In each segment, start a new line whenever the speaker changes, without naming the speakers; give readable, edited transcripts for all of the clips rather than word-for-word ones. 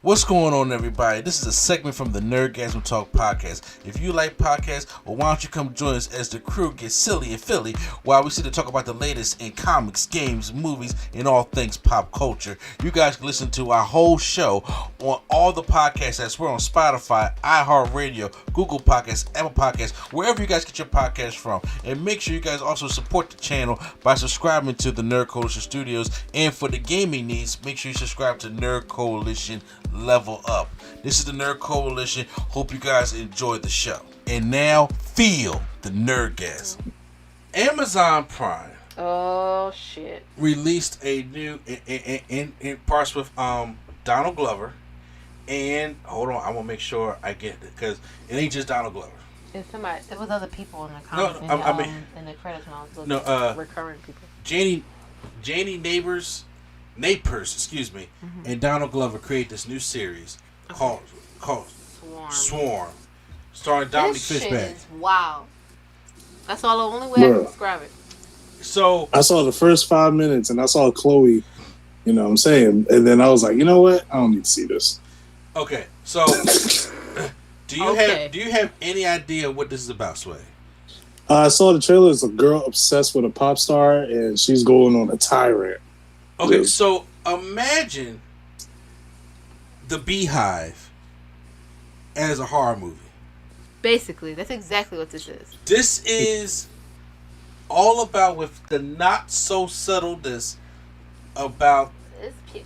What's going on, everybody? This is a segment from the Nerdgasm Talk podcast. If you like podcasts, well, why don't you come join us as the crew gets silly and Philly while we sit to talk about the latest in comics, games, movies, and all things pop culture. You guys can listen to our whole show on all the podcasts apps. We're on Spotify, iHeartRadio, Google Podcasts, Apple Podcasts, wherever you guys get your podcasts from. And make sure you guys also support the channel by subscribing to the Nerd Coalition Studios. And for the gaming needs, make sure you subscribe to Nerd Coalition Level Up. This is the Nerd Coalition. Hope you guys enjoyed the show. And now, feel the Nerdgasm. Amazon Prime.
Oh shit!
Released a new in parts with Donald Glover, and hold on, I want to make sure I get it because it ain't just Donald Glover.
It's somebody. There was other people in the comments. In the credits when I was looking. Recurring people.
Janie Napers, excuse me, and Donald Glover create this new series called Swarm, starring Dominic Fishback.
Wow, that's all the only way I can describe it.
So
I saw the first 5 minutes and I saw Chloe, you know what I'm saying? And then I was like, you know what? I don't need to see this.
Okay, so do you have any idea what this is about, Sway?
I saw the trailer. It's a girl obsessed with a pop star and she's going on a tirade.
Okay, so imagine the Beehive as a horror movie.
Basically, that's exactly what this is.
This is all about with the not so subtleness about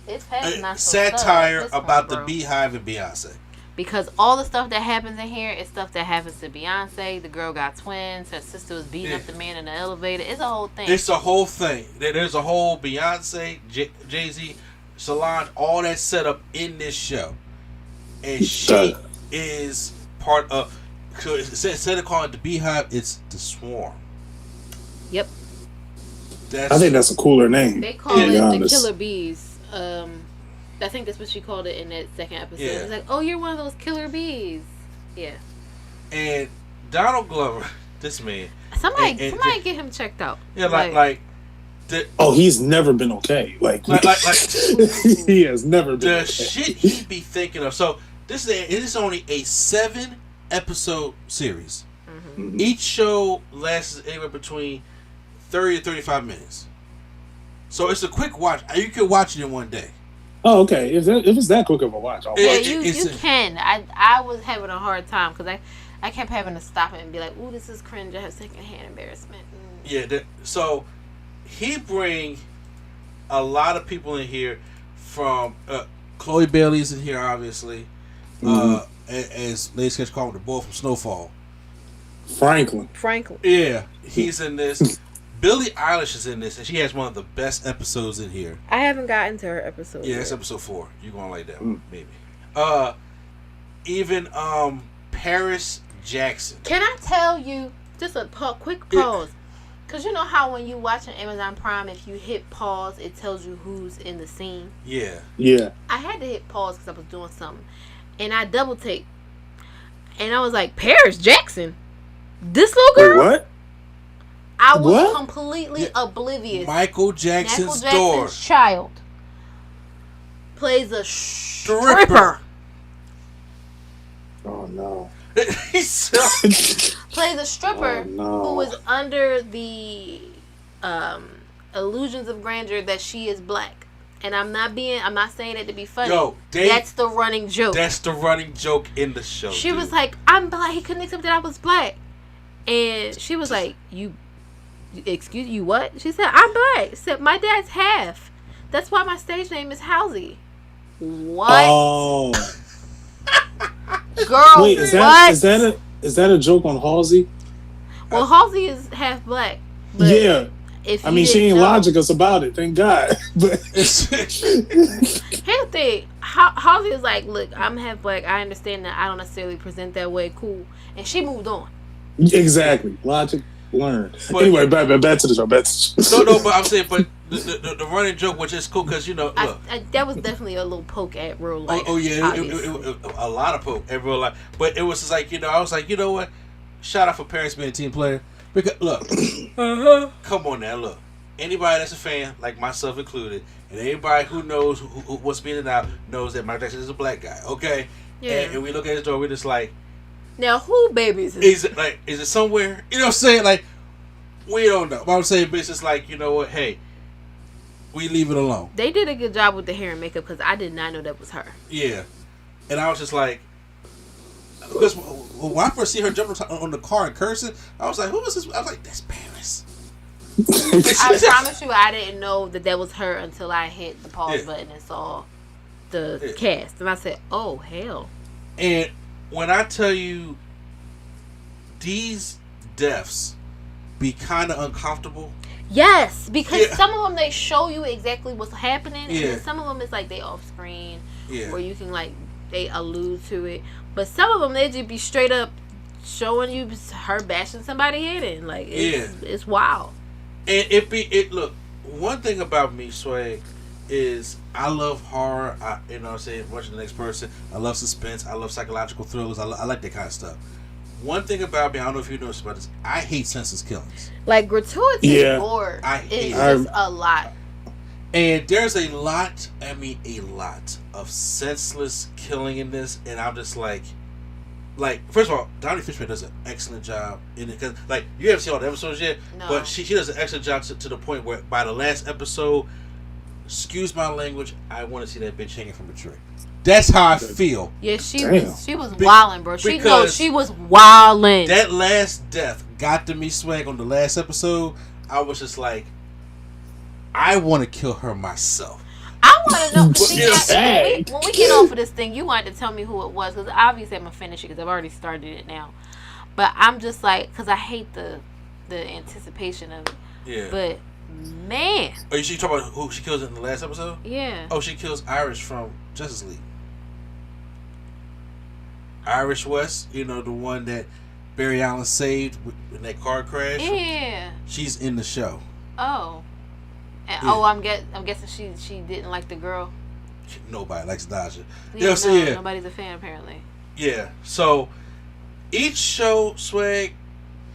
it's past not so
satire
subtle
about
point,
the Beehive and Beyonce.
Because all the stuff that happens in here is stuff that happens to Beyonce. The girl got twins. Her sister was beating up the man in the elevator. It's a whole thing.
It's a whole thing. There's a whole Beyonce, Jay-Z, Solange, all that set up in this show. And she is part of, instead of calling it the Beehive, it's the Swarm.
Yep.
I think that's a cooler name.
They call it the Killer Bees. I think that's what she called it in that second episode. It's like, oh, you're one of those killer bees. Yeah.
And Donald Glover, this man.
Somebody get him checked out.
Yeah,
he's never been okay. Like he has never been.
The shit he be thinking of. So this is only a 7-episode series.
Mm-hmm.
Each show lasts anywhere between 30 to 35 minutes. So it's a quick watch. You can watch it in one day.
Oh, okay. If it's that quick of a watch, I'll watch
it. You can. I was having a hard time because I kept having to stop it and be like, ooh, this is cringe. I have secondhand embarrassment.
Yeah. So he bring a lot of people in here from Chloe Bailey's in here, obviously. As Lady Sketch called him, the boy from Snowfall.
Franklin.
Yeah, he's in this. Billie Eilish is in this, and she has one of the best episodes in here.
I haven't gotten to her episode.
Yeah, that's episode 4. You're gonna like that one, maybe. Even Paris Jackson.
Can I tell you just a quick pause? Because you know how when you watch on Amazon Prime, if you hit pause, it tells you who's in the scene.
Yeah.
I had to hit pause because I was doing something, and I double take, and I was like, Paris Jackson, this little girl.
Wait, what?
I was completely oblivious.
Michael Jackson's daughter.
Child plays a stripper.
Oh no.
Plays
a stripper who is under the illusions of grandeur that she is black. And I'm not saying it to be funny. That's the running joke.
That's the running joke in the show.
She was like, I'm black. He couldn't accept that I was black. And she was like, excuse you, what? She said, I'm black. She said, my dad's half. That's why my stage name is Halsey. What?
Oh.
Girl,
wait, is that a joke on Halsey?
Well, Halsey is half black. But
yeah. She ain't logicus about it, thank God. But
here's the thing. Halsey is like, look, I'm half black. I understand that I don't necessarily present that way. Cool. And she moved on.
Exactly. Logic learned. But anyway, back to the show.
No, but I'm saying, but the running joke, which is cool because, look.
That was definitely a little poke at real life.
Oh yeah, it, a lot of poke at real life. But it was just like, I was like, you know what? Shout out for Paris being a team player. Because, look, come on now, look. Anybody that's a fan, like myself included, and everybody who knows what's being out knows that Michael Jackson is a black guy. Okay,
Yeah.
And we look at his door, we're just like,
now who babies
is it somewhere? You know what I'm saying? Like, we don't know. But I'm saying, but it's just like, you know what? Hey, we leave it alone.
They did a good job with the hair and makeup because I did not know that was her.
Yeah, and I was just like, because when I first see her jumping on the car and cursing, I was like, who was this? I was like, that's Paris.
I promise you, I didn't know that was her until I hit the pause button and saw the cast, and I said, "Oh hell!"
And when I tell you, these deaths be kind of uncomfortable.
Yes, because some of them they show you exactly what's happening, and then some of them it's like they off screen, where you can like they allude to it. But some of them they just be straight up showing you her bashing somebody head in, like it's wild.
And look, one thing about me, Sway, is I love horror. You know what I'm saying? Watching the next person. I love suspense. I love psychological thrillers. I like that kind of stuff. One thing about me, I don't know if you noticed about this, I hate senseless killings.
Like gratuitous gore is just a lot.
And there's a lot of senseless killing in this, and I'm just like, first of all, Donnie Fishman does an excellent job in it, because like you haven't seen all the episodes yet, but she does an excellent job to the point where by the last episode, excuse my language, I want to see that bitch hanging from a tree. That's how I feel.
Yeah, she was wilding, bro. She was wilding.
That last death got to me, Swag, on the last episode. I was just like, I want to kill her myself.
I want to know, when we get off of this thing, you wanted to tell me who it was, because obviously I'm going to finish it, because I've already started it now. But I'm just like, because I hate the anticipation of it.
Yeah.
But, man.
Oh, you talking about who she kills in the last episode?
Yeah.
Oh, she kills Irish from Justice League. Irish West, you know, the one that Barry Allen saved in that car crash.
Yeah.
She's in the show.
Oh. And, I'm guessing she didn't like the girl.
Nobody likes Daja.
Yeah, nobody's a fan apparently.
Yeah. So each show, Swag,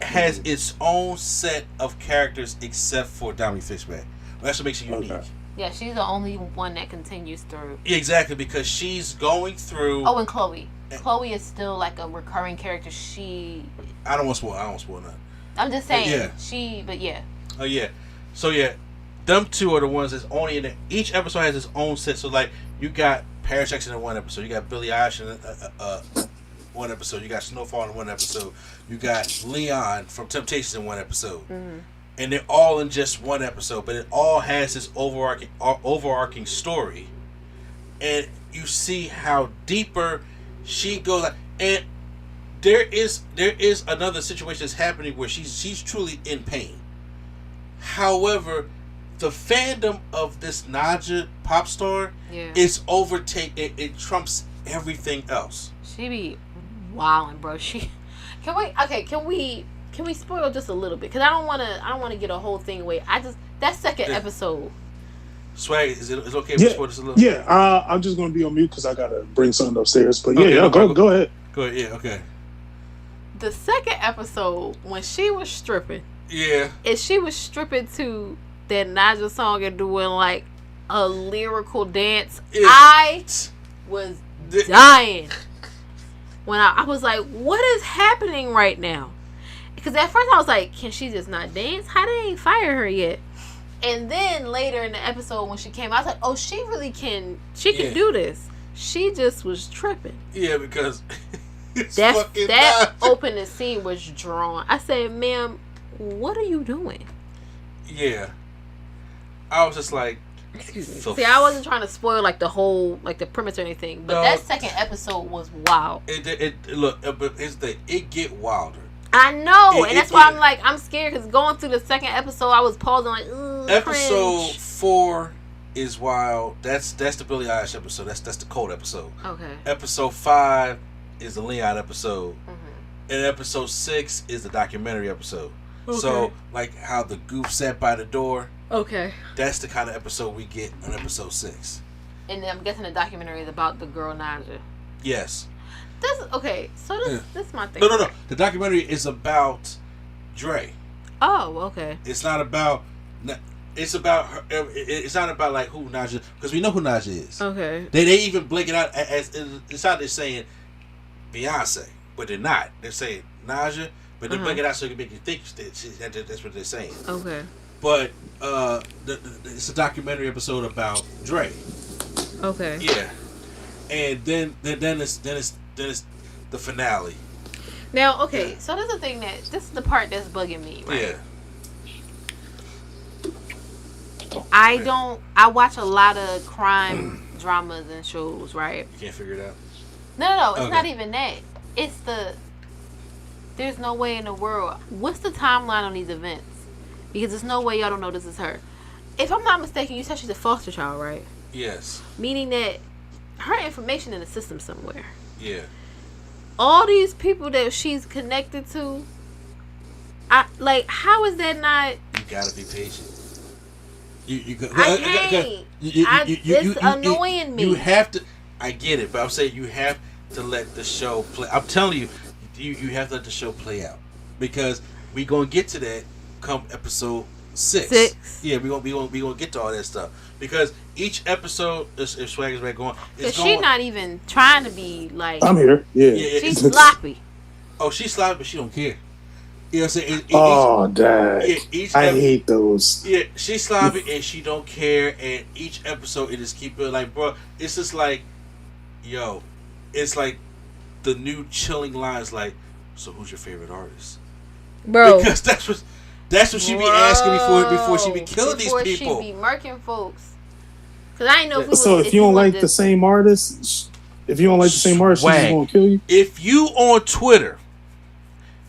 has its own set of characters except for Dominique Fishback. That's what makes it unique. Okay.
Yeah, she's the only one that continues through.
Exactly, because she's going through.
Oh, and Chloe. Chloe is still like a recurring character.
I don't want to spoil nothing.
I'm just saying.
Yeah. Oh yeah. So yeah. Them two are the ones that's only in it. Each episode has its own set. So like you got Paris Jackson in one episode, you got Billie Eilish in one episode, you got Snowfall in one episode, you got Leon from Temptations in one episode, and they're all in just one episode. But it all has this overarching story, and you see how deeper she goes. And there is another situation that's happening where she's truly in pain. However, the fandom of this Naja pop star is it trumps everything else.
She be wildin', bro. Can we spoil just a little bit? Because I don't want to get a whole thing away. That second episode.
Swag, is it okay if we spoil this a little?
Yeah, I'm just gonna be on mute because I gotta bring something upstairs. But go ahead.
Go ahead. Yeah, okay.
The second episode when she was stripping.
Yeah.
And she was stripping to that Naja song and doing like a lyrical dance. I was dying. When I was like, what is happening right now? Because at first I was like, can she just not dance? How they ain't fire her yet? And then later in the episode when she came, I was like, oh, she really can. She can do this. She just was tripping.
Yeah, because
that opening scene was drawn. I said, ma'am, what are you doing?
Yeah. I was just like,
see, I wasn't trying to spoil like the whole like the premise or anything, but that second episode was wild.
It get wilder.
I know, and that's why I'm like, I'm scared because going through the second episode, I was pausing like,
episode
cringe.
4 is wild. That's the Billie Eilish episode. That's the cold episode.
Okay.
Episode 5 is the Leon episode, and episode 6 is the documentary episode. Okay. So like how the goof sat by the door.
Okay. That's
the kind of episode we get on episode 6.
And I'm guessing the documentary is about the girl Naja.
Yes.
This is my thing.
No. The documentary is about Dre.
Oh, okay.
It's not about It's about her. It's not about like who Naja, because we know who Naja is.
Okay.
They even blink it out as it's not they're saying Beyonce, but they're not. They're saying Naja, but they blink it out so you can make you think that's what they're saying.
Okay.
But it's a documentary episode about Dre.
Okay.
Yeah, and then it's the finale.
Now, okay, so this is the thing this is the part that's bugging me, right?
Yeah.
I watch a lot of crime dramas and shows, right?
You can't figure it out?
No, it's not even that. It's there's no way in the world. What's the timeline on these events? Because there's no way y'all don't know this is her. If I'm not mistaken, you said she's a foster child, right?
Yes.
Meaning that her information in the system somewhere.
Yeah.
All these people that she's connected to, how is that not?
You gotta be patient.
I can't. It's annoying me.
You have to. I get it, but I'm saying you have to let the show play. I'm telling you, you have to let the show play out because we gonna get to that come episode 6. Yeah, we gonna get to all that stuff because each episode, if Swagger's back going,
she's not even trying to be like.
I'm here. Yeah.
She's sloppy.
Oh, she's sloppy, but she don't care. You know what I'm saying?
Dang. I hate those.
Yeah, she's sloppy and she don't care. And each episode, it just keep it like, bro, it's just like, yo, it's like the new chilling lines like, so who's your favorite artist?
Bro.
Because that's what she be asking before she be killing these people.
Before she be murking folks. Because I didn't know
if you don't like the same artist, she's gonna kill you.
If you on Twitter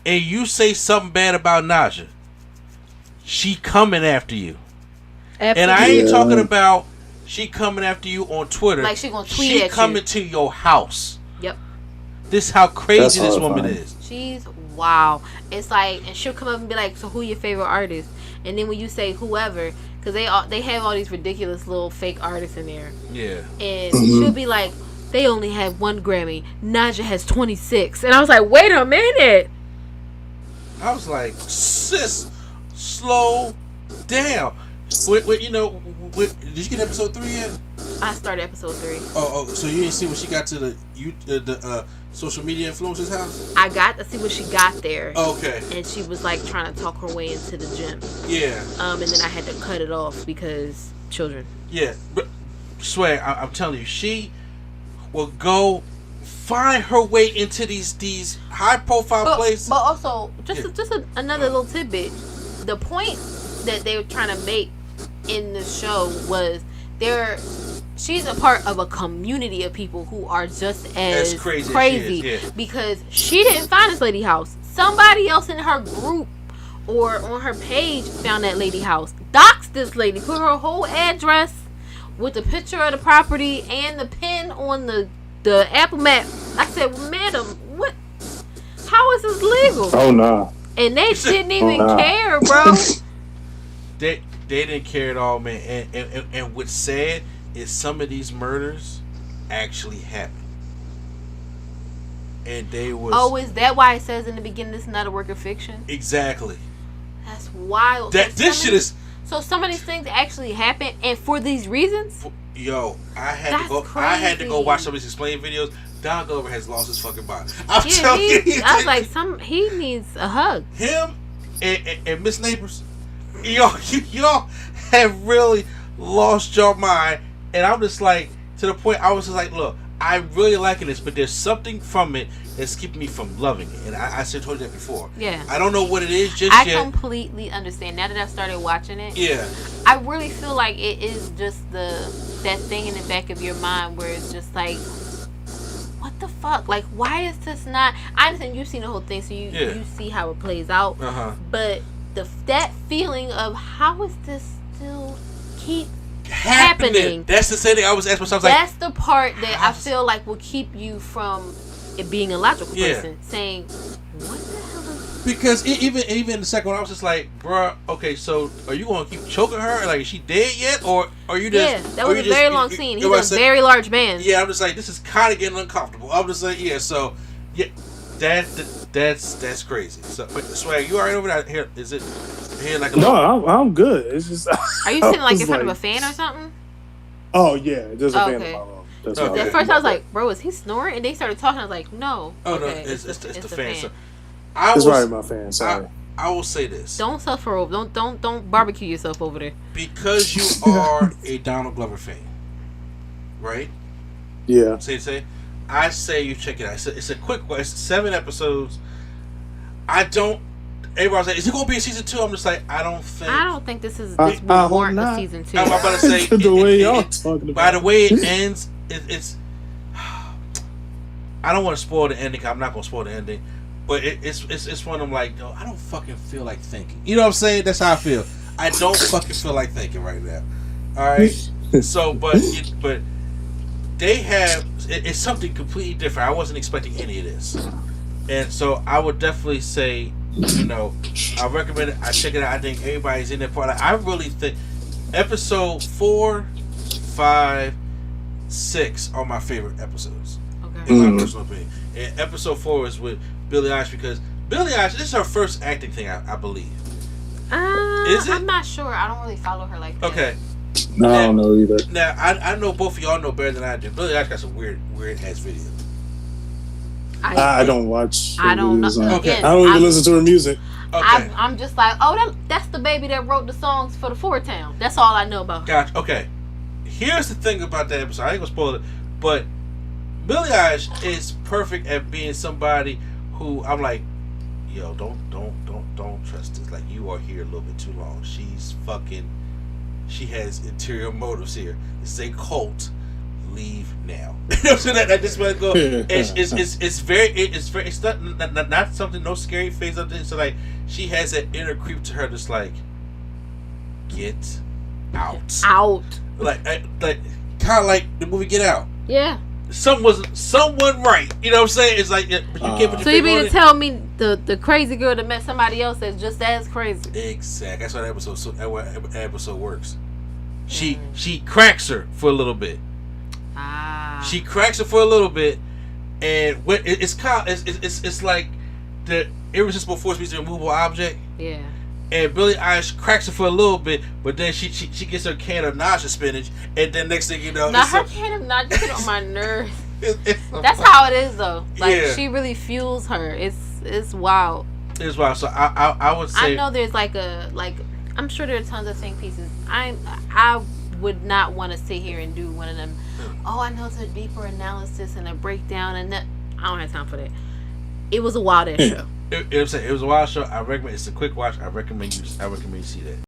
and you say something bad about Naja, she coming after you. And I ain't talking about she coming after you on Twitter.
Like she gonna tweet at you.
She coming to your house.
Yep.
This is how crazy this woman is.
She's wow. It's like, and she'll come up and be like, so who your favorite artist? And then when you say whoever, because they have all these ridiculous little fake artists in there.
Yeah.
And she'll be like, they only have 1 Grammy. Naja has 26. And I was like, wait a minute.
I was like, sis, slow down. Did you get episode 3 yet?
I started episode 3.
Oh, so you didn't see when she got to the social media influencer's house?
I got to see when she got there.
Okay.
And she was like trying to talk her way into the gym.
Yeah.
And then I had to cut it off because children.
Yeah, but swear, I'm telling you, she will go find her way into these high profile places.
But also, another little tidbit. The point that they were trying to make in the show was she's a part of a community of people who are just as crazy because she didn't find this lady house. Somebody else in her group or on her page found that lady house, doxed this lady, put her whole address with the picture of the property and the pin on the Apple map. I said, well, madam, what? How is this legal?
Oh no!
And they didn't even care, bro.
They didn't care at all, man. And what's sad is some of these murders actually happened. And they was...
Oh, is that why it says in the beginning this is not a work of fiction?
Exactly.
That's wild. So some of these things actually happen, and for these reasons?
Yo, I had to go watch some of these explain videos. Don Glover has lost his fucking mind. I'm telling you.
I was like, he needs a hug.
Him and Miss Neighbors, y'all have really lost your mind. And I'm just like, to the point I was just like, look, I'm really liking this, but there's something from it that's keeping me from loving it. And I said told you that before.
Yeah.
I don't know what it is yet.
I completely understand. Now that I've started watching it.
Yeah.
I really feel like it is just that thing in the back of your mind where it's just like, what the fuck? Like, why is this not... I understand you've seen the whole thing, so you see how it plays out.
Uh-huh.
But that feeling of how is this still keep happening?
That's the same thing I was asking myself.
That's the part that I feel like will keep you from it being a logical person saying, what the hell is...
Because even the second one, I was just like, bruh, okay, so are you going to keep choking her? Like, is she dead yet? Or are you just...
Yeah, that was a very long scene. He's a very large man.
Yeah, I'm just like, this is kind of getting uncomfortable. I'm just like, yeah, so, yeah, that's crazy. So, but Swag, you alright over there? Here, is it Here, like
No, I'm good. It's just.
Are you sitting like in front of a fan or something?
Oh yeah, there's a fan in
Okay.
my room. That's
Okay.
why
At first I was like, bro, is he snoring? And they started talking. I was like, no.
Oh
okay,
no, it's the fan. So
it's right, my fan. Sorry.
I will say this.
Don't suffer over. Don't barbecue yourself over there.
Because you are a Donald Glover fan, right?
Yeah.
Say. I say you check it out. It's a quick one. It's 7 episodes. I don't. Everybody's like, is it going to be a season 2? I'm just like, I don't think
this will
I hope
warrant a
not.
season 2.
I'm about to say
the way y'all talking about.
By the way it ends, it's. I don't want to spoil the ending. I'm not going to spoil the ending, but it's one of them like, yo, I don't fucking feel like thinking. You know what I'm saying? That's how I feel. I don't fucking feel like thinking right now. All right. So, but they have it's something completely different. I wasn't expecting any of this, and so I would definitely say, you know, I recommend it. I check it out. I think everybody's in there for it. I really think episode 4, 5, 6 are my favorite episodes.
Okay.
In my personal opinion. And episode 4 is with Billie Eilish because Billie Eilish, this is her first acting thing, I believe. Is it?
I'm not sure. I don't really follow her like that.
Okay.
No, I don't know either.
Now I know both of y'all know better than I do. Billie Eilish got some weird ass videos.
I don't watch.
I don't know.
Okay.
Again,
I don't even listen to her music.
Okay.
I'm just like, oh, that's the baby that wrote the songs for the Ford Town. That's all I know about her.
Gotcha. Okay. Here's the thing about that episode. I ain't gonna spoil it, but Billie Eilish is perfect at being somebody who I'm like, yo, don't trust this. Like, you are here a little bit too long. She has interior motives here. This is a cult. Leave now. You know what I'm saying? That this might go. It's not something, no scary face up there. So like, she has that inner creep to her that's like, get out. Like kind of like the movie Get Out.
Yeah.
Someone right. You know what I'm saying? It's like, but you can't put your
So you
finger on
mean to
it.
tell me the crazy girl that met somebody else that's just as crazy?
Exactly. That's how that episode works. She cracks her for a little bit. She cracks her for a little bit, and when it's like the irresistible force meets the immovable object.
Yeah.
And Billie Eilish cracks her for a little bit, but then she gets her can of nausea spinach, and then next thing you know,
Now her can of nausea get on my nerves. That's how it is though. Like she really fuels her. It's wild.
It's wild. So I would say
I know there's I'm sure there are tons of think pieces. I would not want to sit here and do one of them. Oh, I know it's a deeper analysis and a breakdown, and that I don't have time for that. It was a wild ass show.
It was a wild show. I recommend. It's a quick watch. I recommend you see that.